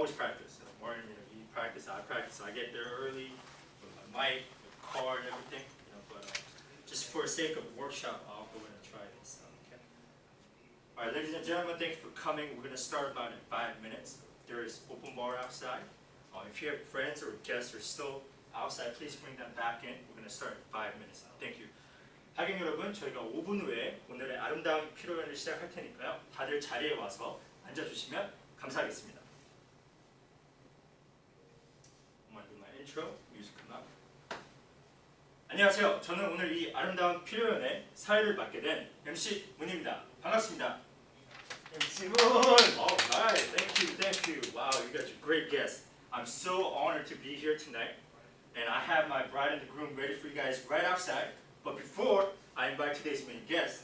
always practice. Martin, you practice, I practice. I get there early with my mic, with the car, and everything. But just for the sake of workshop, I'll go in and try this. Okay. All right, ladies and gentlemen, thank you for coming. We're going to start about in 5 minutes. There is open bar outside. If you have friends or guests who are still outside, please bring them back in. We're going to start in 5 minutes. Thank you. 하객 여러분, 저희가 5분 후에 오늘의 아름다운 피로연을 시작할 테니까요. 다들 자리에 와서 앉아주시면 감사하겠습니다. I'm going to do my intro. Music come up. 안녕하세요. 저는 오늘 이 아름다운 피로연의 사회를 맡게 된 MC 문입니다. 반갑습니다. MC 문! Alright, thank you. Wow, you guys are great guests. I'm so honored to be here tonight. And I have my bride and the groom ready for you guys right outside. But before I invite today's main guest,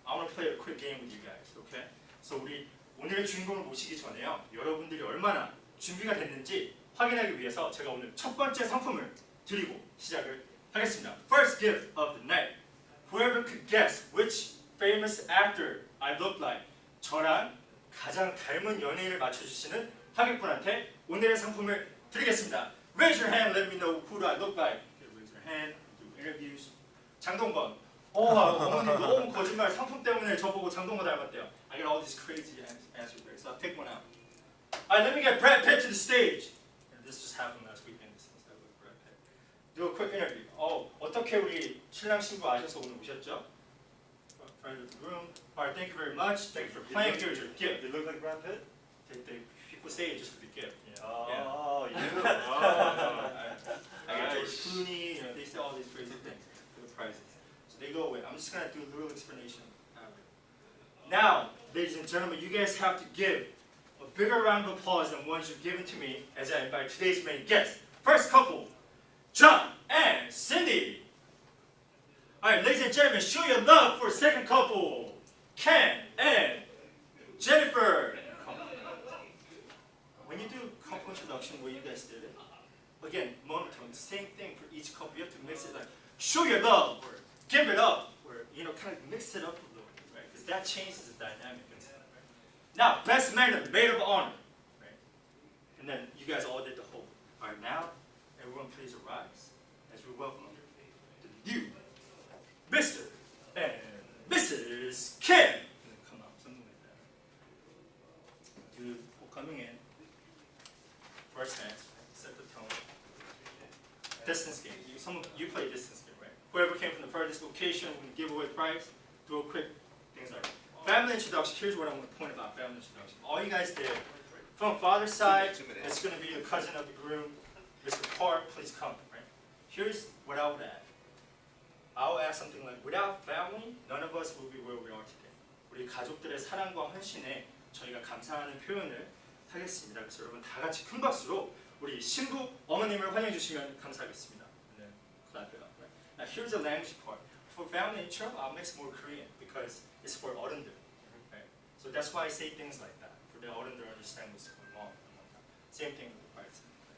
I want to play a quick game with you guys, okay? So 우리 오늘의 주인공을 모시기 전에요. 여러분들이 얼마나 준비가 됐는지 확인하기 위해서 제가 오늘 첫 번째 상품을 드리고 시작을 하겠습니다. First gift of the night. Whoever could guess which famous actor I look like. 저랑 가장 닮은 연예인을 맞춰주시는 하객분한테 오늘의 상품을 드리겠습니다. Raise your hand, let me know who do I look like. Okay, raise your hand, do interviews. 장동건. 어머님 너무 거짓말. 상품 때문에 저보고 장동건 닮았대요. I get all these crazy answers there, so I'll pick one out. Alright, let me get Brad Pitt to the stage. This just happened last weekend. Brad Pitt. Do a quick interview. 어떻게 우리 신랑 신부 아셔서 오늘 오셨죠? Friend of the groom. Alright, thank you very much. Thank you for playing. Here's your gift. You look like Brad Pitt? People say it just for the gift. Oh, you do? I got George Clooney. They say all these crazy things for the prizes. So they go away. I'm just gonna do a little explanation. Now, ladies and gentlemen, you guys have to give a bigger round of applause than ones you've given to me as I invite today's main guest. First couple, John and Cindy. Alright, ladies and gentlemen, show your love for second couple, Ken and Jennifer. When you do couple introduction where you guys did it, again, monotone, same thing for each couple. You have to mix it like, show your love, or give it up, or kind of mix it up a little bit, right? Because that changes the dynamic. Now, best man and maid of honor, right? And then you guys all did the whole. All right, now, everyone please arise as we welcome the new Mr. and Mrs. Kim. Come on, something like that. Dude, coming in. First dance, set the tone. Distance game. You play distance game, right? Whoever came from the furthest location, we're gonna give away the prize. Do a quick things like that. Family introduction. Here's what I want to point about family introduction. All you guys did, from father's side, it's going to be the cousin of the groom, Mr. Park. Please come. Right? Here's what I would add. I would add something like, without family, none of us will be where we are today. 우리 가족들의 사랑과 헌신에 저희가 감사하는 표현을 하겠습니다. 그래서 여러분 다 같이 큰 박수로 우리 신부 어머님을 환영해 주시면 감사하겠습니다. And then clap it up. Right? Now here's the language part. For family intro, I'll mix more Korean because it's for 어른들. Right? So that's why I say things like that, for the 어른들 understand what's going on. Same thing with the parts. Right?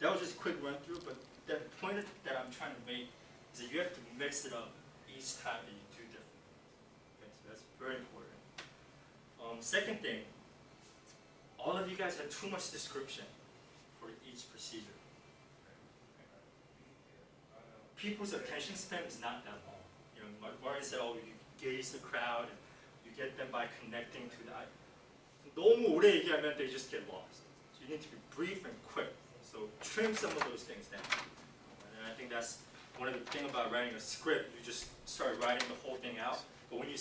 That was just a quick run through, but the point that I'm trying to make is that you have to mix it up each time that you do different. Okay? So that's very important. Second thing, all of you guys had too much description for each procedure. People's attention span is not that long. Martin said, you gauge the crowd, and you get them by connecting to the eye. 너무 오래 얘기하면 they just get lost. So you need to be brief and quick. So trim some of those things down. And I think that's one of the things about writing a script. You just start writing the whole thing out, but when you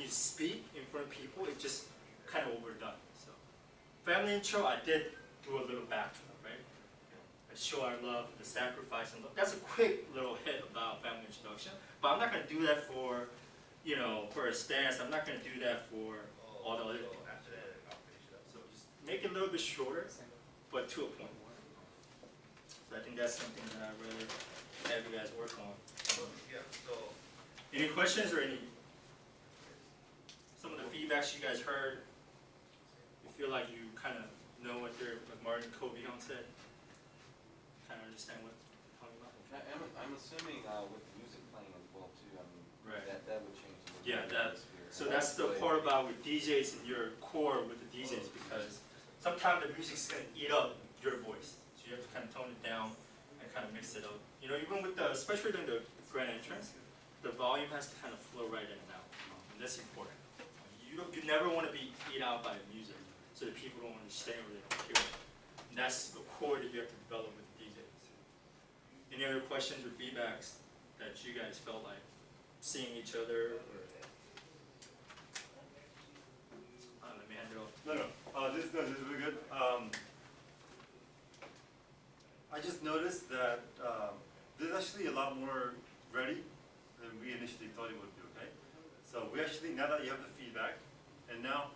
speak in front of people, it's just kind of overdone. So family intro, I did do a little backdrop, right? I show our love, the sacrifice, and love. That's a quick little hit about family introduction. But I'm not going to do that for, for a stance. I'm not going to do that for all the other things. So just make it a little bit shorter, but to a point. So I think that's something that I'd rather have you guys work on. Any questions or some of the feedbacks you guys heard? You feel like you kind of know what like Martin Kobe said? Kind of understand what they're talking about? I'm assuming with the music playing as well too. I mean, right. that would change a little bit. Yeah, So that's the part about with DJs and your core with the DJs, because sometimes sometimes the music's gonna eat up your voice, so you have to kind of tone it down and kind of mix it up. You know, even with the, especially during the grand entrance, the volume has to kind of flow right in and out, and that's important. You never want to be eat out by the music, so that people don't understand or they don't hear it. And that's the core that you have to develop with the DJs. Any other questions or feedbacks that you guys felt like seeing each other? Or, let me hand it off. No, this is really good. I just noticed that there's actually a lot more ready than we initially thought it would be, okay? So we actually, now that you have the feedback, and now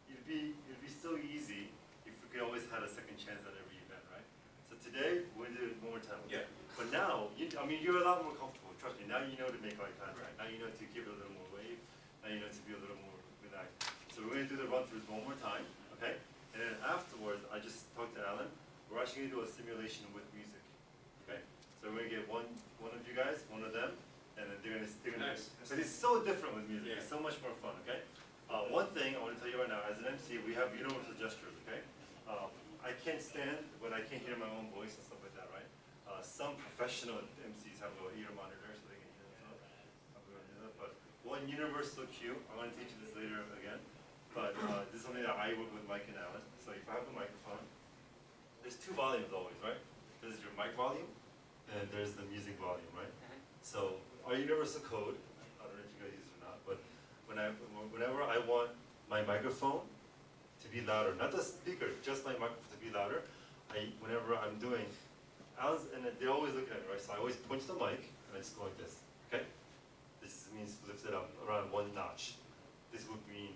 it'd be so easy if we could always had a second chance at every event, right? So today, we'll do it one more time, okay? Yeah. But now, I mean, you're a lot more comfortable, trust me. Now you know to make eye contact. Now you know to give it a little more wave. Now you know to be a little more relaxed. So we're going to do the run-throughs one more time, okay? And then afterwards, I just talked to Alan. We're actually going to do a simulation with music, okay? So we're going to get one of you guys, one of them, and then they're going to Nice. so it's so different with music. Yeah. It's so much more fun, okay? One thing I want to tell you right now, as an MC, we have universal gestures, okay? I can't stand when I can't hear my own voice and stuff like that, right? Some professional MCs have a ear monitor so they can hear themselves. I'm going to do that, but one universal cue, I'm going to teach you this later again, but this is something that I work with Mike and Alan. So if I have a microphone, there's two volumes always, right? There's your mic volume, and there's the music volume, right? So our universal code, I don't know if you guys use it or not, but whenever I want my microphone to be louder, not the speaker, just my microphone to be louder, whenever I'm doing, and they're always looking at me, right? So I always point to the mic, and I just go like this, okay? This means lift it up around one notch. This would mean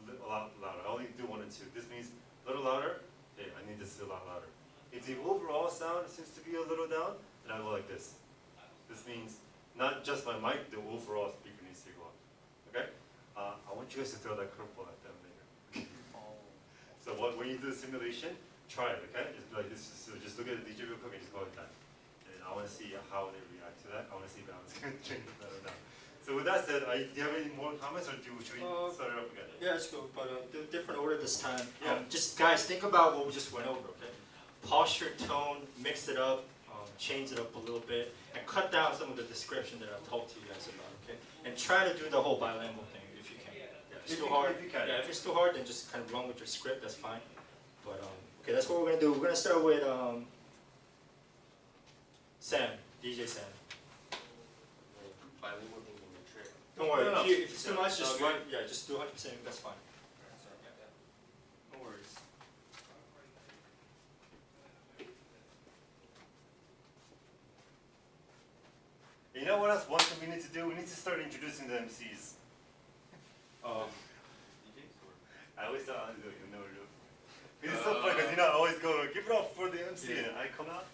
a lot louder. I only do one and two. This means a little louder. Okay, I need this to be a lot louder. If the overall sound seems to be a little down, then I go like this. This means not just my mic, the overall speaker needs to go up. Okay? I want you guys to throw that curveball at them later. So when you do the simulation, try it, okay? Just be like this. So just look at the DJ real quick and just go like that. And I want to see how they react to that. I want to see if Alan's going to change it better now. So with that said, do you have any more comments, or should we start it up again? Yeah, let's go, but do a different order this time. Yeah. Just guys, think about what we just went over, okay? Posture, tone, mix it up, change it up a little bit, and cut down some of the description that I've talked to you guys about, okay? And try to do the whole bilingual thing if you can. Yeah, if it's too hard, if it's too hard, then just kind of run with your script, that's fine. But okay, that's what we're gonna do. We're gonna start with Sam, DJ Sam. Bilingual thing in your trick. Don't worry, No. if it's too much, just Okay. run. Yeah, just do 100%. That's fine. No worries. You know what else? One thing we need to do, we need to start introducing the MCs. I always thought I'd do it, you know what to do. It's so funny because I always go, give it up for the MC, and I come out.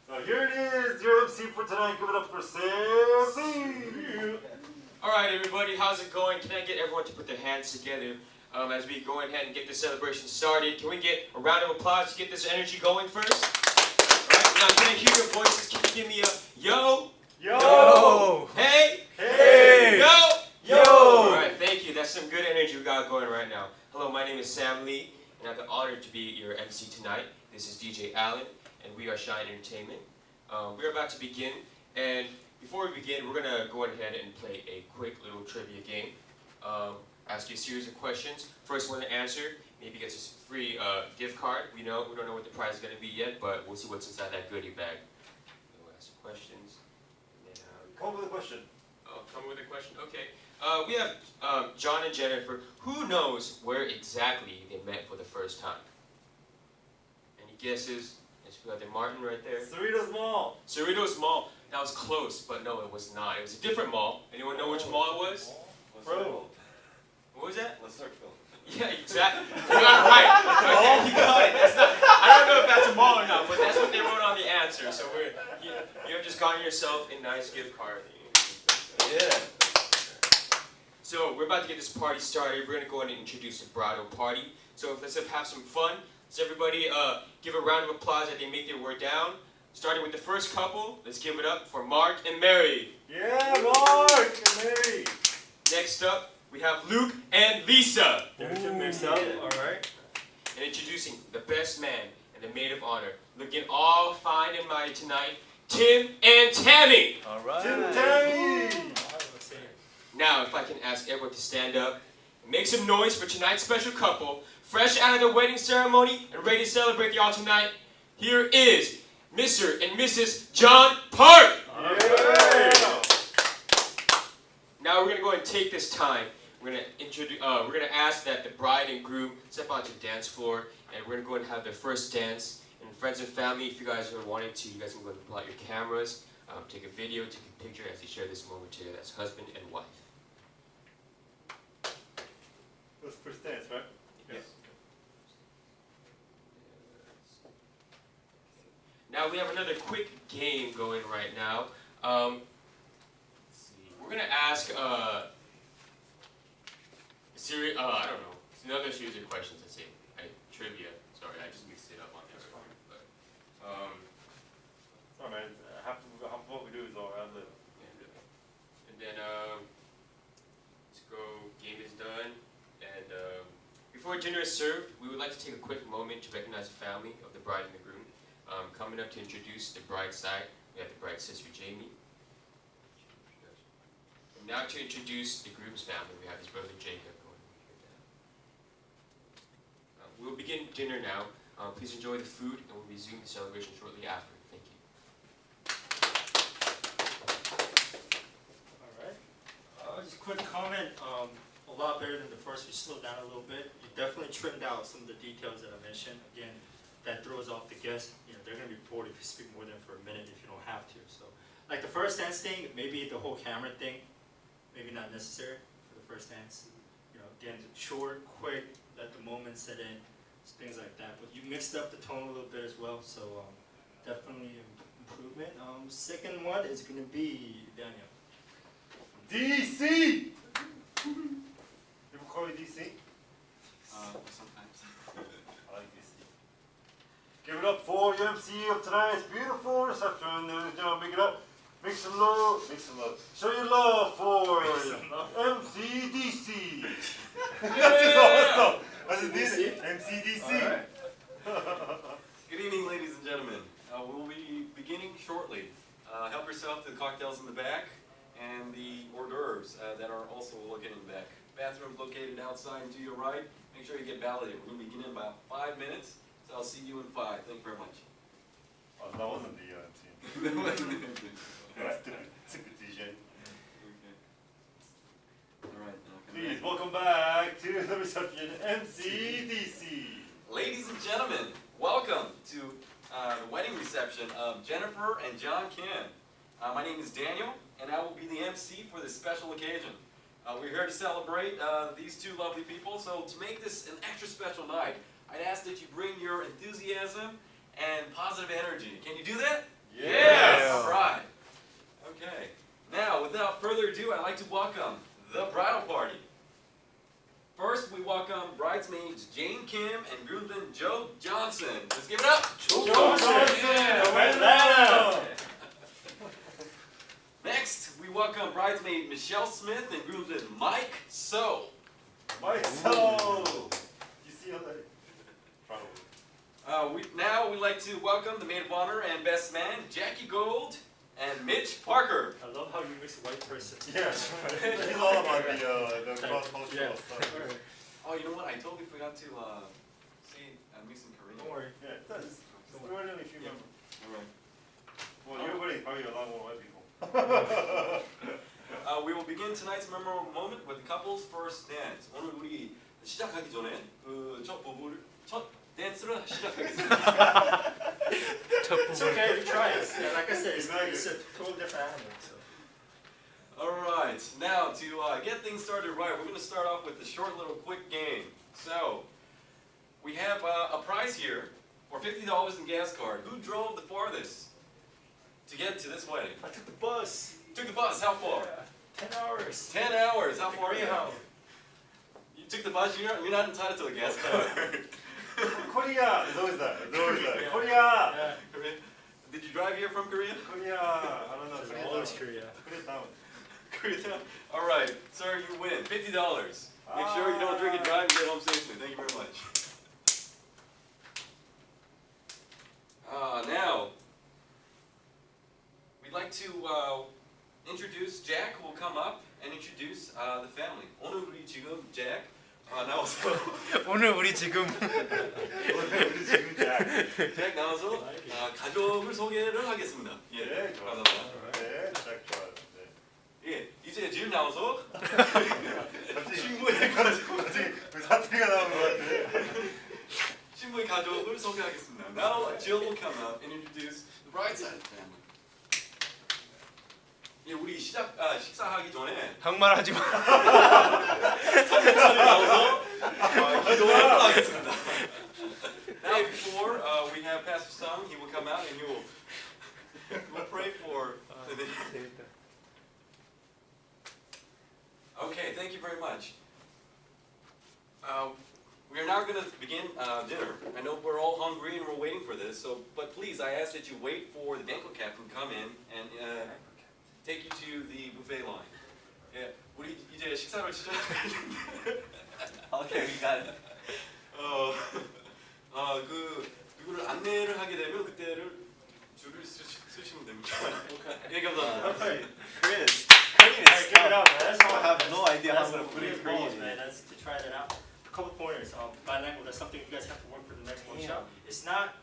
So here it is, your MC for tonight. Give it up for Sam. All right, everybody, how's it going? Can I get everyone to put their hands together as we go ahead and get this celebration started? Can we get a round of applause to get this energy going first? All right, now can I hear your voices? Can you give me a yo? Yo! Hey? Hey! Yo? Yo! All right, thank you. That's some good energy we got going right now. Hello, my name is Sam Lee, and I have the honor to be your MC tonight. This is DJ Allen, and we are Shine Entertainment. We're about to begin, and before we begin, we're going to go ahead and play a quick little trivia game. Ask you a series of questions. First one to answer maybe gets us a free gift card. We don't know what the prize is going to be yet, but we'll see what's inside that goodie bag. We'll ask some questions. And then, Come up with a question. oh, come with a question? Okay. We have John and Jennifer. Who knows where exactly they met for the first time? Any guesses? It's Brother Martin right there. Cerritos Mall. Cerritos Mall. That was close, but no, it was not. It was a different mall. Anyone know which mall it was? Bro. What was that? Circle. Yeah, exactly. You got it right. Okay, you got it. That's not, I don't know if that's a mall or not, but that's what they wrote on the answer. So you have just gotten yourself a nice gift card. Yeah. So we're about to get this party started. We're gonna go ahead and introduce the bridal party. So let's have some fun. So everybody give a round of applause as they make their way down. Starting with the first couple, let's give it up for Mark and Mary. Yeah, Mark and Mary. Next up, we have Luke and Lisa. There's your mix up, alright. And introducing the best man and the maid of honor, looking all fine and mighty tonight, Tim and Tammy. All right. Tim Tammy! Now, if I can ask everyone to stand up and make some noise for tonight's special couple, fresh out of the wedding ceremony and ready to celebrate y'all tonight, here is Mr. and Mrs. John Park. Yeah. Now we're gonna go and take this time. We're gonna ask that the bride and groom step onto the dance floor, and we're gonna go and have their first dance. And friends and family, if you guys are wanting to, you guys can go and pull out your cameras, take a video, take a picture as they share this moment together as husband and wife. That's the first dance, right? Yes. Now we have another quick game going right now. Let's see. We're gonna ask I don't know. It's another series of questions. Let's see. Trivia. Sorry, I just mixed it up on there. But, Sorry, man. Half of what we do is all ad lib. and then let's go. Game is done. And before dinner is served, we would like to take a quick moment to recognize the family of the bride and the groom. Coming up to introduce the bride's side, we have the bride's sister, Jamie. And now to introduce the groom's family, we have his brother, Jacob. We'll begin dinner now. Please enjoy the food, and we'll resume the celebration shortly after. Thank you. Alright. Just a quick comment. A lot better than the first. We slowed down a little bit. You definitely trimmed out some of the details that I mentioned. Again, that throws off the guests. You know, they're gonna be bored if you speak more than for a minute if you don't have to. So, like the first dance thing, maybe the whole camera thing, maybe not necessary for the first dance. You know, again, short, quick, let the moment set in, things like that. But you mixed up the tone a little bit as well. So definitely an improvement. Second one is gonna be Daniel. DC! People call you DC? Sometimes. I like DC. Give it up for your MC of tonight's beautiful reception. Ladies and gentlemen, make it up. Make some love. Make some love. Show your love for MC DC. That's his awesome. That's his DC. MC DC. Good evening, ladies and gentlemen. We'll be beginning shortly. Help yourself to the cocktails in the back and the hors d'oeuvres that are also located in the back. Bathroom's located outside and to your right. Make sure you get validated. We're going to begin in about 5 minutes, so I'll see you in 5. Thank you very much. Oh, that wasn't the MC. Stupid DJ. Alright, Please, welcome back to the reception, MCDC. ladies and gentlemen, welcome to the wedding reception of Jennifer and John Kim. My name is Daniel, and I will be the MC for this special occasion. We're here to celebrate these two lovely people, so to make this an extra special night, I'd ask that you bring your enthusiasm and positive energy. Can you do that? Yes! All right. Okay. Now, without further ado, I'd like to welcome the bridal party. First, we welcome bridesmaids Jane Kim and groomsman Joe Johnson. Let's give it up. Joe Johnson! Yeah. Next, we welcome bridesmaid Michelle Smith and groomsman Mike So. Mike So! You see how that? Probably. We'd like to welcome the maid of honor and best man Jackie Gold and Mitch Parker. I love how you mix white person. Yeah, he's all about the cross-cultural stuff. Oh, you know what? I totally forgot to say mix in Korean. Don't worry. Yeah, it does. We're only if you remember. Alright. Well, your wedding is probably a lot more white people. We will begin tonight's memorable moment with the couple's first dance. 오늘 우리 시작하기 전에 첫 댄스를 시작하겠습니다. It's okay, we try it. Yeah, like I said, it's a totally different animal. So. Alright, now to get things started right, we're going to start off with a short little quick game. So, we have a prize here for $50 in gas card. Who drove the farthest to get to this wedding? I took the bus. Took the bus, how far? Yeah, 10 hours. 10 hours, how far are you? Greyhound. You took the bus, you're not entitled to a gas card. Korea! There's always that. There's always that. Yeah. Korea! Yeah. Did you drive here from Korea? Korea! I don't know. It's always Korea. Koreatown. All right, sir, you win $50. Make sure you don't drink and drive and get home safely. Thank you very much. Now, we'd like to introduce Jack, who will come up and introduce the family. 오늘 우리 지금 Jack 나와서 오늘 우리 지금 우리 지금 Jack 나와서 가족을 소개를 하겠습니다. 예, 네, 좋아요. 감사합니다. 네, 딱 좋아요. 네. 예, 이제 질 나와서 갑자기 친구의 가족, 갑자기 사투리가 나오는 것 같아. 친구의 가족을 소개하겠습니다. Now Jill will come up and introduce the bride side family. 예, 우리 식사하기 전에 한말하지 마. 삼겹살이 나와서 기도를 하겠습니다. Now before we have Pastor Sung, he will come out and he will pray for the day. Okay, thank you very much. We are now going to begin dinner. I know we're all hungry and we're waiting for this, but please, I ask that you wait for the banquet captain to come in and take you to the buffet line. 예, 우리 이제 식사를 시작하는데. Okay, we got it. 그 누구를 안내를 하게 되면 그때를 줄을 쓰시면 됩니다. 예, 감사합니다. Perfect. Chris. Alright, give it up, man. That's all I have no idea how That's to what put it in goals, Korean. man. That's to try that out. A couple pointers. Bilingual, that's something you guys have to work for the next workshop. It's not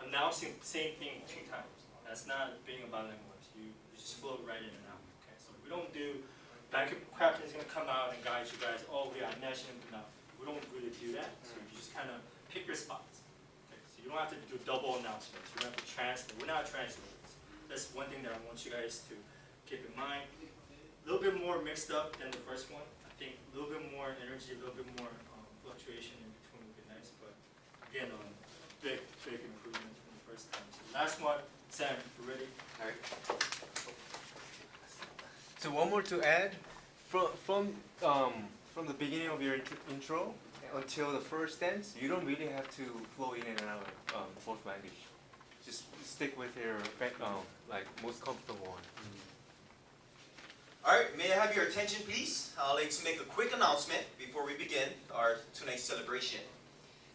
announcing the same thing 2 times. That's not being a bilingual. You just flow right in and out. Okay, so we don't do. Banquet captain's gonna come out and guide you guys. Oh, we are national enough. We don't really do that. So you just kind of pick your spots. Okay, so you don't have to do double announcements. You don't have to translate. We're not translators. That's one thing that I want you guys to keep in mind. A little bit more mixed up than the first one. I think a little bit more energy, a little bit more fluctuation in between would be nice. But again, big improvement from the first time. So last one, Sam, you ready? All right. So one more to add, from the beginning of your intro until the first dance, you don't really have to flow in and out both language. Just stick with your like most comfortable one. Alright, may I have your attention please? I'd like to make a quick announcement before we begin our tonight's celebration.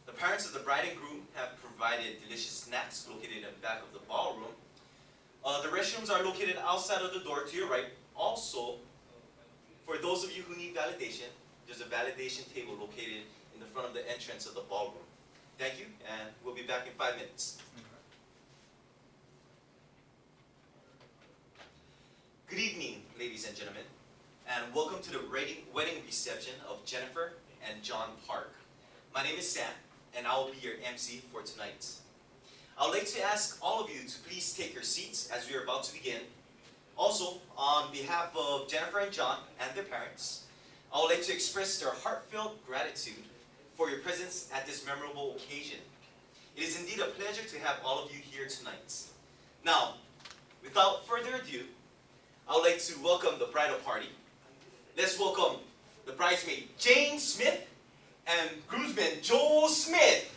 The parents of the bride and groom have provided delicious snacks located in the back of the ballroom. The restrooms are located outside of the door to your right. Also, for those of you who need validation, there's a validation table located in the front of the entrance of the ballroom. Thank you, and we'll be back in 5 minutes. Good evening, ladies and gentlemen, and welcome to the wedding reception of Jennifer and John Park. My name is Sam, and I will be your MC for tonight. I would like to ask all of you to please take your seats as we are about to begin. Also, on behalf of Jennifer and John and their parents, I would like to express their heartfelt gratitude for your presence at this memorable occasion. It is indeed a pleasure to have all of you here tonight. Now, without further ado, I would like to welcome the bridal party. Let's welcome the bridesmaid Jane Smith and groomsman Joel Smith.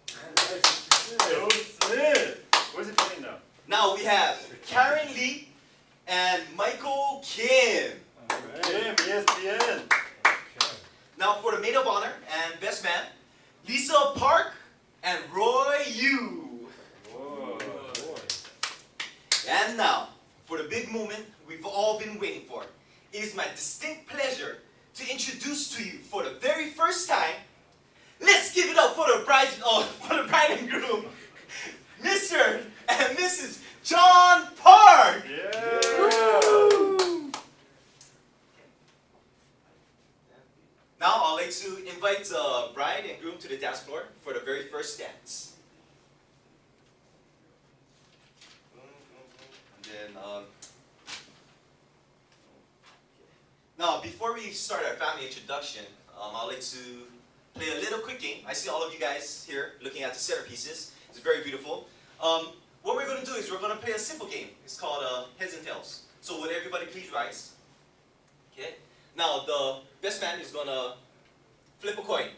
Joe Smith. Where's it playing now? Now we have Karen Lee and Michael Kim. Kim, ESPN. Now for the maid of honor and best man, Lisa Park and Roy Yu. Whoa. And now, for the big moment we've all been waiting for, it is my distinct pleasure to introduce to you for the very first time, let's give it up for the bride and groom, Mr. and Mrs. John Park. Yeah. Now I'd like to invite the bride and groom to the dance floor for the very first dance. And then, now before we start our family introduction, I'd like to play a little quick game. I see all of you guys here looking at the centerpieces. It's very beautiful. What we're going to do is we're going to play a simple game. It's called Heads and Tails. So would everybody please rise? Okay. Now the best man is going to flip a coin.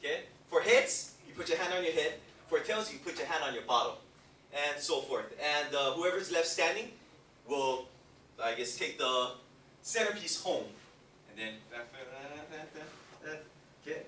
Okay. For heads, you put your hand on your head. For tails, you put your hand on your bottom, and so forth. And whoever's left standing will, I guess, take the centerpiece home. And then, okay.